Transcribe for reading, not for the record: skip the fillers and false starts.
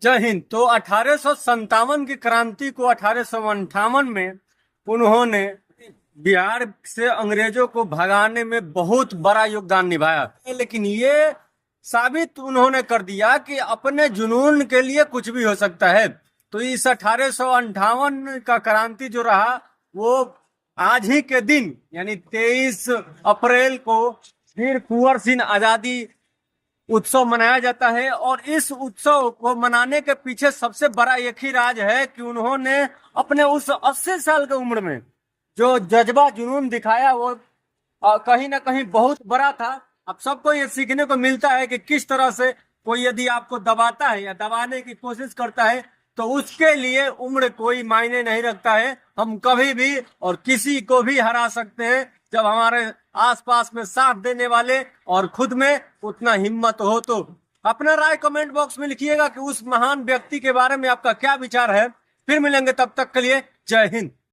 जय हिंद। तो 1857 की क्रांति को 1858 में उन्होंने बिहार से अंग्रेजों को भगाने में बहुत बड़ा योगदान निभाया, लेकिन ये साबित उन्होंने कर दिया कि अपने जुनून के लिए कुछ भी हो सकता है। तो इस 1858 का क्रांति जो रहा वो आज ही के दिन यानी 23 अप्रैल को फिर कुंवर सिंह आजादी उत्सव मनाया जाता है। और इस उत्सव को मनाने के पीछे सबसे बड़ा एक ही राज है कि उन्होंने अपने उस 80 साल की उम्र में जो जज्बा जुनून दिखाया वो कहीं ना कहीं बहुत बड़ा था। अब सबको ये सीखने को मिलता है कि किस तरह से कोई यदि आपको दबाता है या दबाने की कोशिश करता है तो उसके लिए उम्र कोई मायने नहीं रखता है। हम कभी भी और किसी को भी हरा सकते हैं जब हमारे आसपास में साथ देने वाले और खुद में उतना हिम्मत हो। तो अपना राय कमेंट बॉक्स में लिखिएगा कि उस महान व्यक्ति के बारे में आपका क्या विचार है। फिर मिलेंगे, तब तक के लिए जय हिंद।